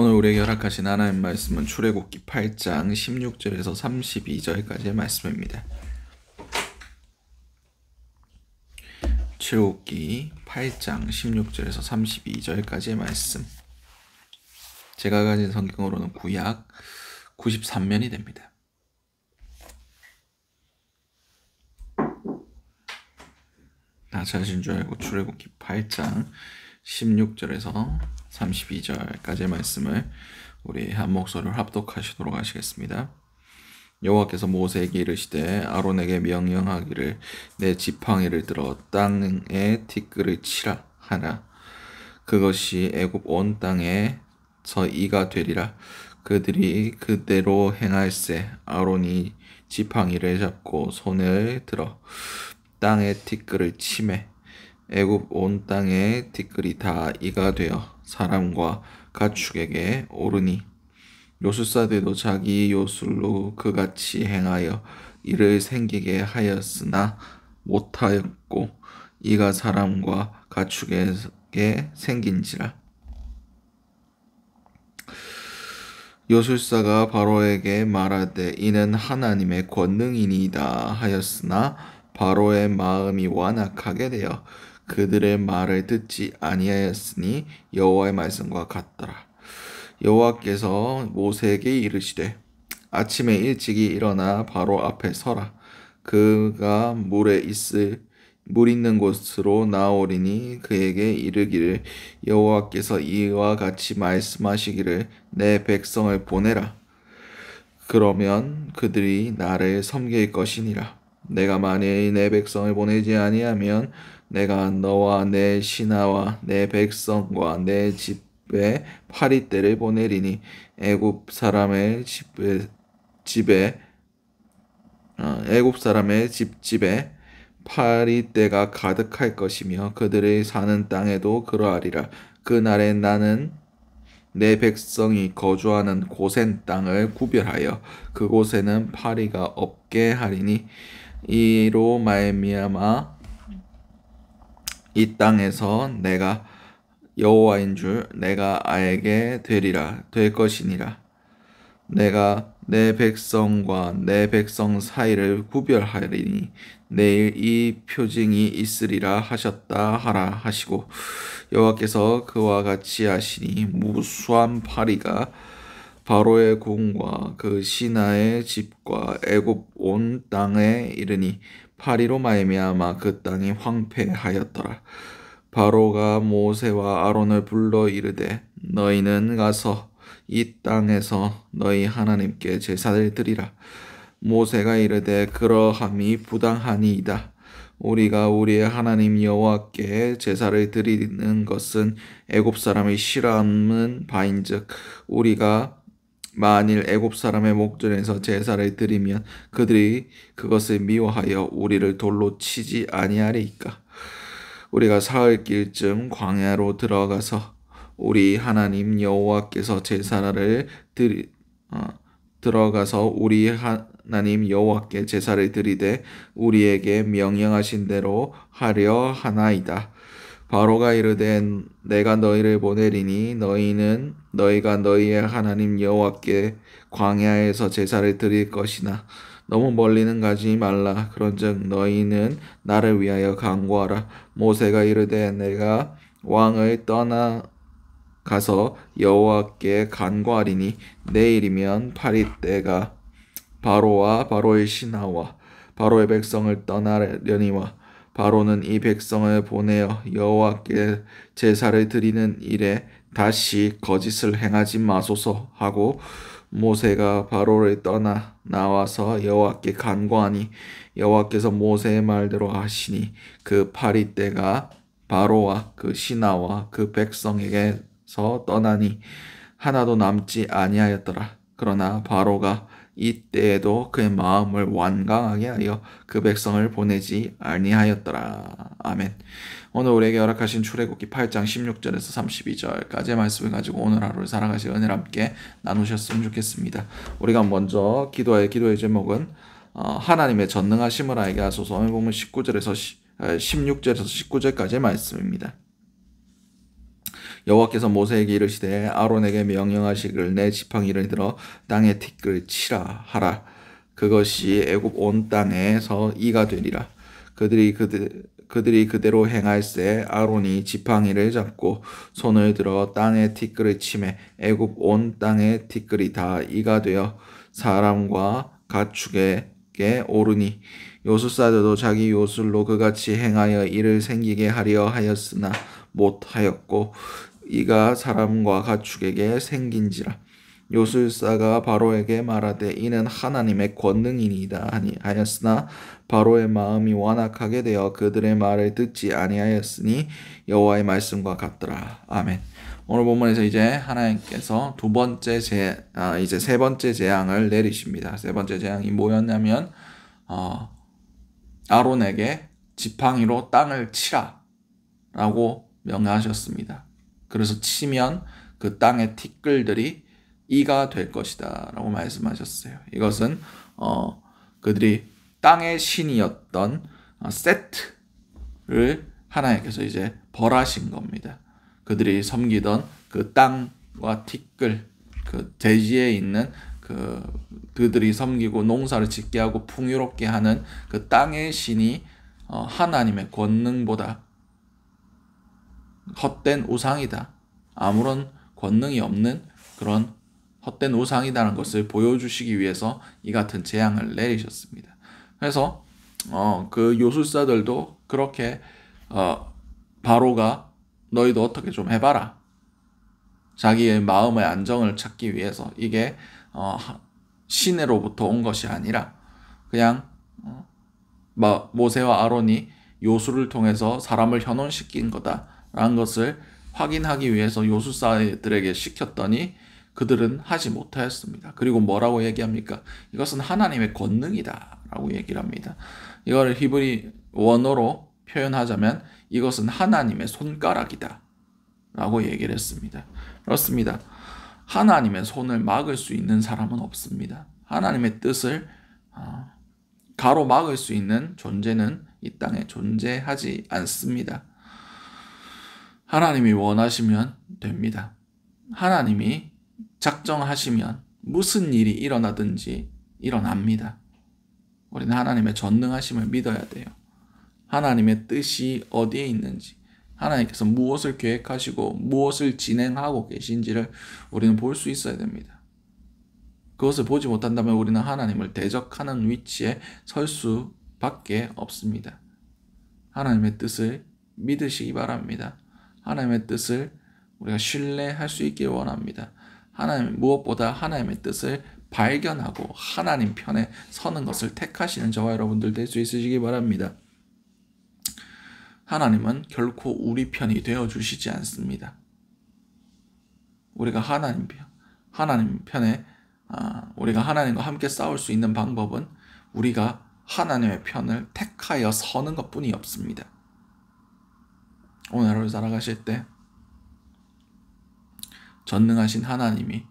오늘 우리에게 허락하신 하나님 말씀은 출애굽기 8장 16절에서 32절까지의 말씀입니다. 출애굽기 8장 16절에서 32절까지의 말씀. 제가 가진 성경으로는 구약 93면이 됩니다. 다 찾으신 줄 알고 출애굽기 8장 16절에서 32절까지의 말씀을 우리 한 목소리로 합독하시도록 하시겠습니다. 여호와께서 모세에게 이르시되 아론에게 명령하기를 내 지팡이를 들어 땅에 티끌을 치라 하라. 그것이 애굽 온 땅에서 이가 되리라. 그들이 그대로 행할세. 아론이 지팡이를 잡고 손을 들어 땅에 티끌을 치매 애굽 온 땅에 티끌이 다 이가 되어 사람과 가축에게 오르니 요술사들도 자기 요술로 그같이 행하여 이를 생기게 하였으나 못하였고 이가 사람과 가축에게 생긴지라. 요술사가 바로에게 말하되 이는 하나님의 권능이니이다 하였으나 바로의 마음이 완악하게 되어 그들의 말을 듣지 아니하였으니 여호와의 말씀과 같더라. 여호와께서 모세에게 이르시되 아침에 일찍이 일어나 바로 앞에 서라. 그가 물 있는 곳으로 나오리니 그에게 이르기를 여호와께서 이와 같이 말씀하시기를 내 백성을 보내라. 그러면 그들이 나를 섬길 것이니라. 내가 만일 내 백성을 보내지 아니하면 내가 너와 내 신하와 내 백성과 내 집에 파리떼를 보내리니 애굽 사람의 집집에 파리떼가 가득할 것이며 그들이 사는 땅에도 그러하리라. 그날에 나는 내 백성이 거주하는 고센 땅을 구별하여 그곳에는 파리가 없게 하리니 이로 말미암아 이 땅에서 내가 여호와인 줄 내가 알게 될 것이니라. 내가 내 백성과 내 백성 사이를 구별하리니 내일 이 표징이 있으리라 하셨다 하라 하시고 여호와께서 그와 같이 하시니 무수한 파리가 바로의 궁과 그 신하의 집과 애굽 온 땅에 이르니 파리로 말미암아 그 땅이 황폐하였더라. 바로가 모세와 아론을 불러 이르되 너희는 가서 이 땅에서 너희 하나님께 제사를 드리라. 모세가 이르되 그러함이 부당하니이다. 우리가 우리의 하나님 여호와께 제사를 드리는 것은 애굽 사람이 싫어하는 바인즉 우리가 만일 애굽 사람의 목전에서 제사를 드리면 그들이 그것을 미워하여 우리를 돌로 치지 아니하리이까. 우리가 사흘길쯤 광야로 들어가서 우리 하나님 여호와께서 우리 하나님 여호와께 제사를 드리되 우리에게 명령하신 대로 하려 하나이다. 바로가 이르되 내가 너희를 보내리니 너희가 너희의 하나님 여호와께 광야에서 제사를 드릴 것이나 너무 멀리는 가지 말라. 그런즉 너희는 나를 위하여 간구하라. 모세가 이르되 내가 왕을 떠나 가서 여호와께 간구하리니 내일이면 파리떼가 바로와 바로의 신하와 바로의 백성을 떠나려니와 바로는 이 백성을 보내어 여호와께 제사를 드리는 일에 다시 거짓을 행하지 마소서 하고 모세가 바로를 떠나 나와서 여호와께 간구하니 여호와께서 모세의 말대로 하시니 그 파리떼가 바로와 그 신하와 그 백성에게서 떠나니 하나도 남지 아니하였더라. 그러나 바로가 이때에도 그의 마음을 완강하게 하여 그 백성을 보내지 아니하였더라. 아멘. 오늘 우리에게 허락하신 출애굽기 8장 16절에서 32절까지의 말씀을 가지고 오늘 하루를 살아가실 은혜를 함께 나누셨으면 좋겠습니다. 우리가 먼저 기도의 제목은 하나님의 전능하심을 알게 하소서. 오늘 보면 16절에서 19절까지의 말씀입니다. 여호와께서 모세에게 이르시되 아론에게 명령하시기를 내 지팡이를 들어 땅에 티끌을 치라 하라. 그것이 애굽 온 땅에서 이가 되리라. 그들이 그대로 행할세. 아론이 지팡이를 잡고 손을 들어 땅에 티끌을 치매 애굽 온 땅에 티끌이 다 이가 되어 사람과 가축에게 오르니 요술사들도 자기 요술로 그같이 행하여 이를 생기게 하려 하였으나 못하였고 이가 사람과 가축에게 생긴지라. 요술사가 바로에게 말하되 이는 하나님의 권능이니이다 하였으나 바로의 마음이 완악하게 되어 그들의 말을 듣지 아니하였으니 여호와의 말씀과 같더라. 아멘. 오늘 본문에서 이제 하나님께서 이제 세 번째 재앙을 내리십니다. 세 번째 재앙이 뭐였냐면 아론에게 지팡이로 땅을 치라라고 명하셨습니다. 그래서 치면 그 땅의 티끌들이 이가 될 것이다 라고 말씀하셨어요. 이것은 그들이 땅의 신이었던 셋을 하나님께서 이제 벌하신 겁니다. 그들이 섬기던 그 땅과 티끌, 그 대지에 있는 그들이 섬기고 농사를 짓게 하고 풍요롭게 하는 그 땅의 신이 하나님의 권능보다 헛된 우상이다. 아무런 권능이 없는 그런 헛된 우상이라는 것을 보여주시기 위해서 이 같은 재앙을 내리셨습니다. 그래서 그 요술사들도 그렇게 바로가 너희도 어떻게 좀 해봐라. 자기의 마음의 안정을 찾기 위해서 이게 신으로부터 온 것이 아니라 그냥 모세와 아론이 요술을 통해서 사람을 현혼시킨 거다라는 것을 확인하기 위해서 요술사들에게 시켰더니 그들은 하지 못하였습니다. 그리고 뭐라고 얘기합니까? 이것은 하나님의 권능이다 라고 얘기를 합니다. 이걸 히브리 원어로 표현하자면 이것은 하나님의 손가락이다 라고 얘기를 했습니다. 그렇습니다. 하나님의 손을 막을 수 있는 사람은 없습니다. 하나님의 뜻을 가로막을 수 있는 존재는 이 땅에 존재하지 않습니다. 하나님이 원하시면 됩니다. 하나님이 작정하시면 무슨 일이 일어나든지 일어납니다. 우리는 하나님의 전능하심을 믿어야 돼요. 하나님의 뜻이 어디에 있는지, 하나님께서 무엇을 계획하시고 무엇을 진행하고 계신지를 우리는 볼 수 있어야 됩니다. 그것을 보지 못한다면 우리는 하나님을 대적하는 위치에 설 수밖에 없습니다. 하나님의 뜻을 믿으시기 바랍니다. 하나님의 뜻을 우리가 신뢰할 수 있길 원합니다. 무엇보다 하나님의 뜻을 발견하고 하나님 편에 서는 것을 택하시는 저와 여러분들 될 수 있으시기 바랍니다. 하나님은 결코 우리 편이 되어주시지 않습니다. 우리가 하나님 편에 우리가 하나님과 함께 싸울 수 있는 방법은 우리가 하나님의 편을 택하여 서는 것뿐이 없습니다. 오늘 하루 살아가실 때 전능하신 하나님이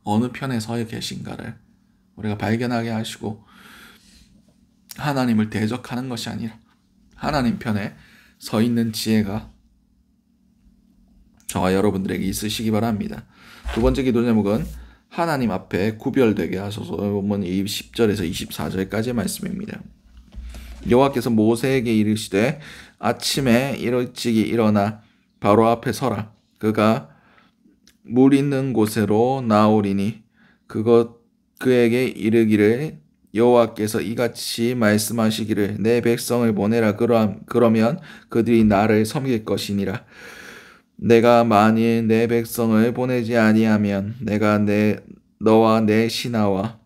어느 편에 서 계신가를 우리가 발견하게 하시고 하나님을 대적하는 것이 아니라 하나님 편에 서 있는 지혜가 저와 여러분들에게 있으시기 바랍니다. 두 번째 기도 제목은 하나님 앞에 구별되게 하소서. 본문 10절에서 24절까지의 말씀입니다. 여호와께서 모세에게 이르시되 아침에 일찍이 일어나 바로 앞에 서라. 그가 물 있는 곳으로 나오리니 그에게 이르기를 여호와께서 이같이 말씀하시기를 내 백성을 보내라. 그러면 그들이 나를 섬길 것이니라. 내가 만일 내 백성을 보내지 아니하면 내가 너와 내 신하와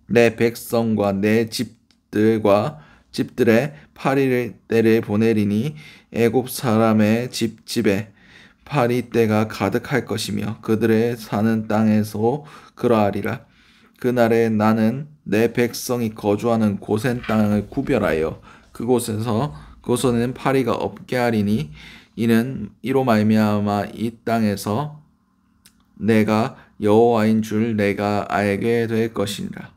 내 백성과 내 집들의 파리떼를 보내리니 애굽 사람의 집집에 파리떼가 가득할 것이며 그들의 사는 땅에서 그러하리라. 그날에 나는 내 백성이 거주하는 고센 땅을 구별하여 그곳에는 파리가 없게 하리니 이로 말미암아 이 땅에서 내가 여호와인 줄 내가 알게 될 것이니라.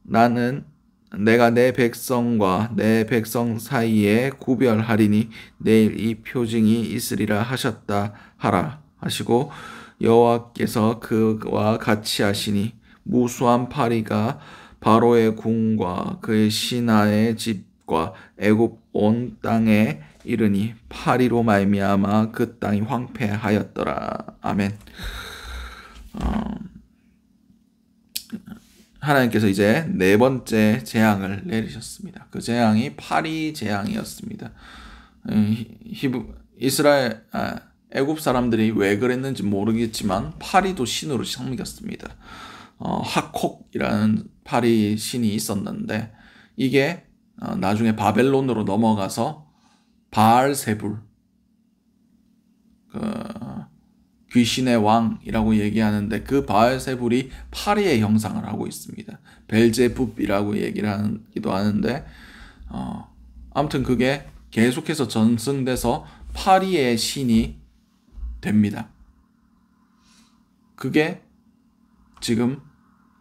나는 내가 내 백성과 내 백성 사이에 구별하리니 내일 이 표징이 있으리라 하셨다 하라 하시고 여호와께서 그와 같이 하시니 무수한 파리가 바로의 궁과 그의 신하의 집과 애굽 온 땅에 이르니 파리로 말미암아 그 땅이 황폐하였더라. 아멘. 하나님께서 이제 네 번째 재앙을 내리셨습니다. 그 재앙이 파리 재앙이었습니다. 애굽 사람들이 왜 그랬는지 모르겠지만 파리도 신으로 섬겼습니다. 하콕이라는 파리 신이 있었는데 이게 나중에 바벨론으로 넘어가서 바알세불, 귀신의 왕이라고 얘기하는데 그 바알세불이 파리의 형상을 하고 있습니다. 벨제붓이라고 얘기를 하기도 하는데 아무튼 그게 계속해서 전승돼서 파리의 신이 됩니다. 그게 지금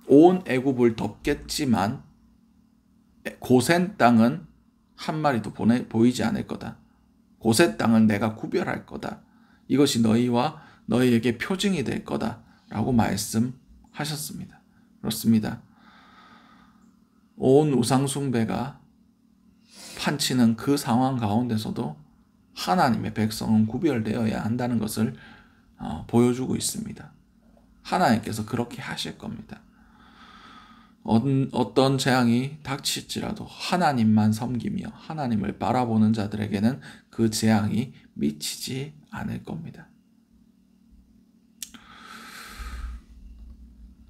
온 애굽을 덮겠지만 고센 땅은 한 마리도 보이지 않을 거다. 고센 땅을 내가 구별할 거다. 이것이 너희와 너희에게 표징이 될 거다라고 말씀하셨습니다. 그렇습니다. 온 우상숭배가 판치는 그 상황 가운데서도 하나님의 백성은 구별되어야 한다는 것을 보여주고 있습니다. 하나님께서 그렇게 하실 겁니다. 어떤 재앙이 닥칠지라도 하나님만 섬기며 하나님을 바라보는 자들에게는 그 재앙이 미치지 않을 겁니다.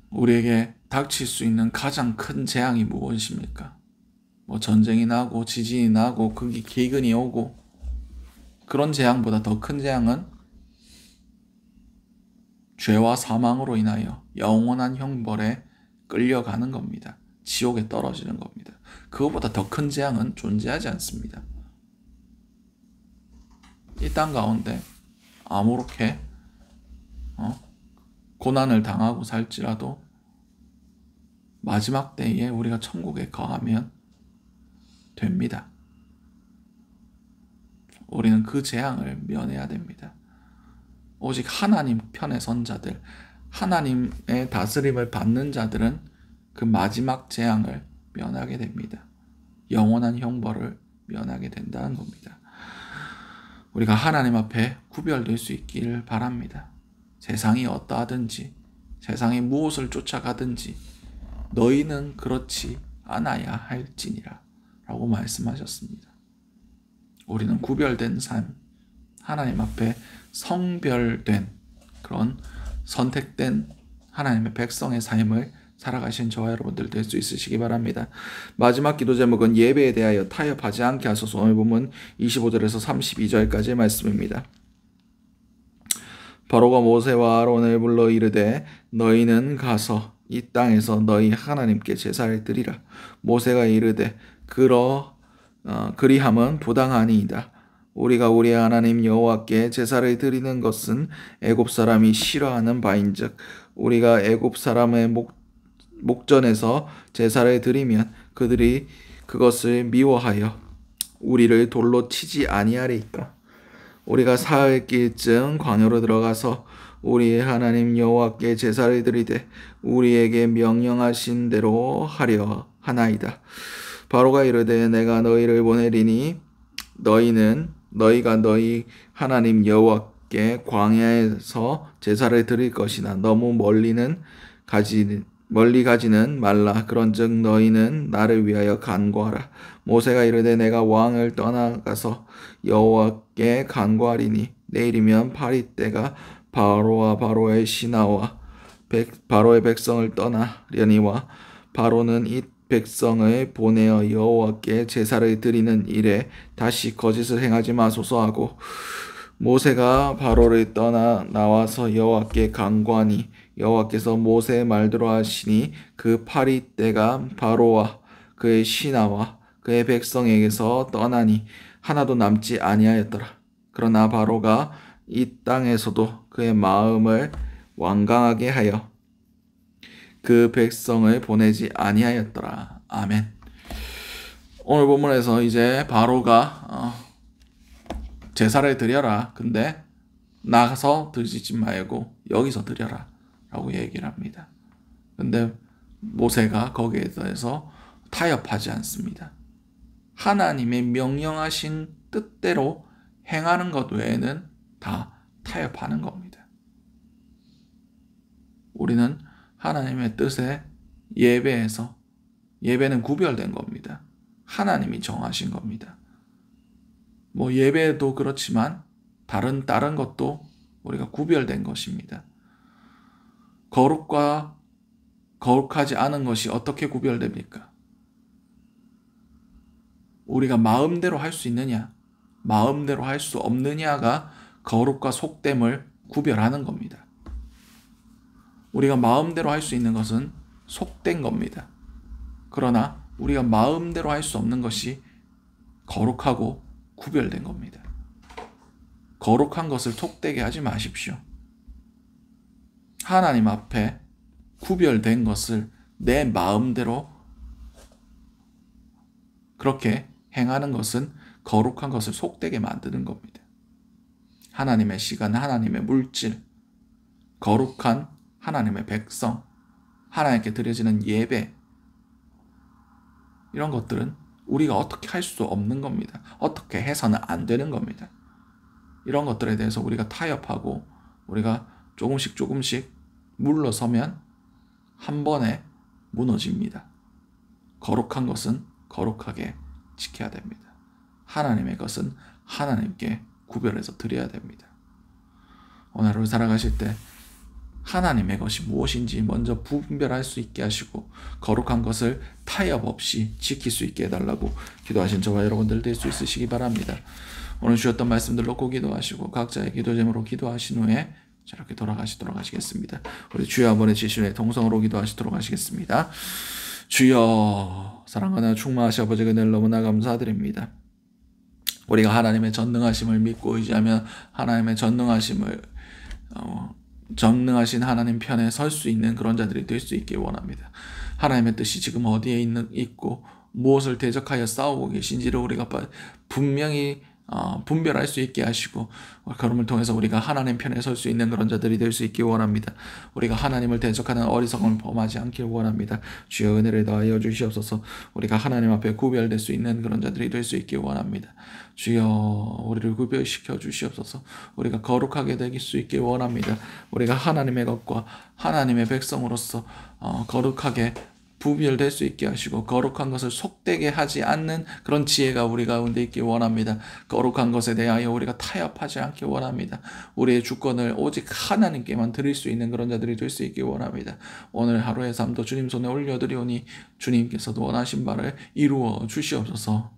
우리에게 닥칠 수 있는 가장 큰 재앙이 무엇입니까? 전쟁이 나고 지진이 나고 기근이 오고 그런 재앙보다 더 큰 재앙은 죄와 사망으로 인하여 영원한 형벌에 끌려가는 겁니다. 지옥에 떨어지는 겁니다. 그것보다 더 큰 재앙은 존재하지 않습니다. 이 땅 가운데 아무렇게 고난을 당하고 살지라도 마지막 때에 우리가 천국에 거하면 됩니다. 우리는 그 재앙을 면해야 됩니다. 오직 하나님 편에 선 자들, 하나님의 다스림을 받는 자들은 그 마지막 재앙을 면하게 됩니다. 영원한 형벌을 면하게 된다는 겁니다. 우리가 하나님 앞에 구별될 수 있기를 바랍니다. 세상이 어떠하든지, 세상이 무엇을 쫓아가든지 너희는 그렇지 않아야 할지니라 라고 말씀하셨습니다. 우리는 구별된 삶, 하나님 앞에 성별된 그런 선택된 하나님의 백성의 삶을 살아가신 저와 여러분들 될 수 있으시기 바랍니다. 마지막 기도 제목은 예배에 대하여 타협하지 않게 하소서. 오늘 본문 25절에서 32절까지의 말씀입니다. 바로가 모세와 아론을 불러 이르되 너희는 가서 이 땅에서 너희 하나님께 제사를 드리라. 모세가 이르되 그리함은 부당하니이다. 우리가 우리 하나님 여호와께 제사를 드리는 것은 애굽 사람이 싫어하는 바인즉 우리가 애굽 사람의 목전에서 제사를 드리면 그들이 그것을 미워하여 우리를 돌로 치지 아니하리이까. 우리가 사흘길쯤 광야로 들어가서 우리의 하나님 여호와께 제사를 드리되 우리에게 명령하신 대로 하려 하나이다. 바로가 이르되 내가 너희를 보내리니 너희가 너희 하나님 여호와께 광야에서 제사를 드릴 것이나 너무 멀리 가지는 말라. 그런즉 너희는 나를 위하여 간구하라. 모세가 이르되 내가 왕을 떠나가서 여호와께 간구하리니 내일이면 파리떼가 바로와 바로의 신하와 바로의 백성을 떠나려니와 바로는 이 백성을 보내어 여호와께 제사를 드리는 일에 다시 거짓을 행하지 마소서 하고 모세가 바로를 떠나 나와서 여호와께 간구하니 여호와께서 모세의 말대로 하시니 그 파리떼가 바로와 그의 신하와 그의 백성에게서 떠나니 하나도 남지 아니하였더라. 그러나 바로가 이 땅에서도 그의 마음을 완강하게 하여 그 백성을 보내지 아니하였더라. 아멘. 오늘 본문에서 이제 바로가 제사를 드려라. 근데 나가서 드리지 말고 여기서 드려라 라고 얘기를 합니다. 근데 모세가 거기에 대해서 타협하지 않습니다. 하나님의 명령하신 뜻대로 행하는 것 외에는 다 타협하는 겁니다. 우리는 하나님의 뜻에 예배는 구별된 겁니다. 하나님이 정하신 겁니다. 뭐 예배도 그렇지만 다른 것도 우리가 구별된 것입니다. 거룩과 거룩하지 않은 것이 어떻게 구별됩니까? 우리가 마음대로 할 수 있느냐, 마음대로 할 수 없느냐가 거룩과 속됨을 구별하는 겁니다. 우리가 마음대로 할 수 있는 것은 속된 겁니다. 그러나 우리가 마음대로 할 수 없는 것이 거룩하고 구별된 겁니다. 거룩한 것을 속되게 하지 마십시오. 하나님 앞에 구별된 것을 내 마음대로 그렇게 행하는 것은 거룩한 것을 속되게 만드는 겁니다. 하나님의 시간, 하나님의 물질, 거룩한 하나님의 백성, 하나님께 드려지는 예배, 이런 것들은 우리가 어떻게 할 수 없는 겁니다. 어떻게 해서는 안 되는 겁니다. 이런 것들에 대해서 우리가 타협하고 우리가 조금씩 물러서면 한 번에 무너집니다. 거룩한 것은 거룩하게 지켜야 됩니다. 하나님의 것은 하나님께 구별해서 드려야 됩니다. 오늘 하루 살아가실 때 하나님의 것이 무엇인지 먼저 분별할 수 있게 하시고 거룩한 것을 타협 없이 지킬 수 있게 해달라고 기도하신 저와 여러분들 될 수 있으시기 바랍니다. 오늘 주셨던 말씀들 놓고 기도하시고 각자의 기도 제목으로 기도하신 후에 저렇게 돌아가시도록 하시겠습니다. 우리 주여 한번의 지신의 동성으로 기도하시도록 하시겠습니다. 주여, 사랑하나 충만하신 아버지 그늘 너무나 감사드립니다. 우리가 하나님의 전능하심을 믿고 의지하며 하나님의 전능하신 하나님 편에 설 수 있는 그런 자들이 될 수 있길 원합니다. 하나님의 뜻이 지금 어디에 있고 무엇을 대적하여 싸우고 계신지를 우리가 분명히 분별할 수 있게 하시고 그럼을 통해서 우리가 하나님 편에 설 수 있는 그런 자들이 될 수 있길 원합니다. 우리가 하나님을 대적하는 어리석음을 범하지 않길 원합니다. 주여 은혜를 더하여 주시옵소서. 우리가 하나님 앞에 구별될 수 있는 그런 자들이 될 수 있길 원합니다. 주여 우리를 구별시켜 주시옵소서. 우리가 거룩하게 될 수 있길 원합니다. 우리가 하나님의 것과 하나님의 백성으로서 거룩하게 구별될 수 있게 하시고 거룩한 것을 속되게 하지 않는 그런 지혜가 우리 가운데 있길 원합니다. 거룩한 것에 대하여 우리가 타협하지 않길 원합니다. 우리의 주권을 오직 하나님께만 드릴 수 있는 그런 자들이 될 수 있길 원합니다. 오늘 하루의 삶도 주님 손에 올려드리오니 주님께서도 원하신 바를 이루어 주시옵소서.